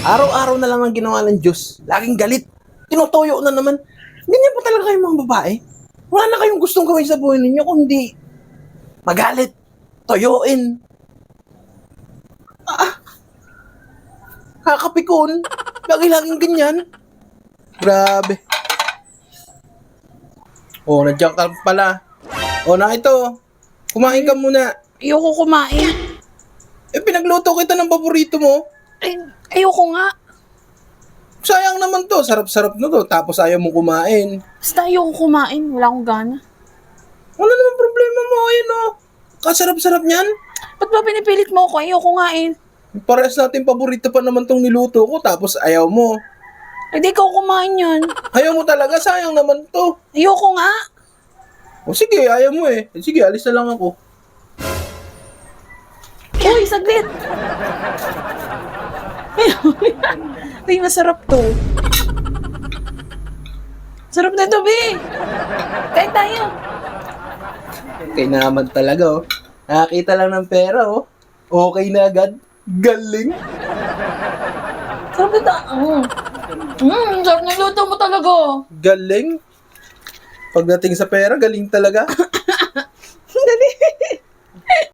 Araw-araw na lang ang ginawa ng Diyos. Laging galit. Tinutoyo na naman. Ganyan po talaga kayong mga babae. Wala na kayong gustong gawin sa buhay ninyo kundi magalit, toyoin. Kakapikon. Lagi-laging ganyan. Grabe. Oh, nandiyan ka pala. Oh, na ito. Kumain ka muna. Ayoko kumain. Pinagluto kita ng paborito mo. Ayoko nga. Sayang naman to. Sarap-sarap na to. Tapos ayaw mo kumain. Basta ayoko kumain. Wala akong gana. Wala naman problema mo. Ayun oh. Kasarap-sarap niyan. Ba't ba pinipilit mo ako? Ayoko nga eh. Parehas natin paborito pa naman tong niluto ko. Tapos ayaw mo. Hindi ko kumain yan. Ayaw mo talaga. Sayang naman to. Ayoko nga. O sige, ayaw mo eh. Sige, alis na lang ako. Uy, saglit. Ay, masarap to. Sarap na ito, be. Kain tayo. Okay naman talaga oh. Nakakita lang ng pera oh. Okay na agad. Galing. Sarap na ito. Sarap na luto mo talaga. Galing. Pagdating sa pera, galing talaga. Dali.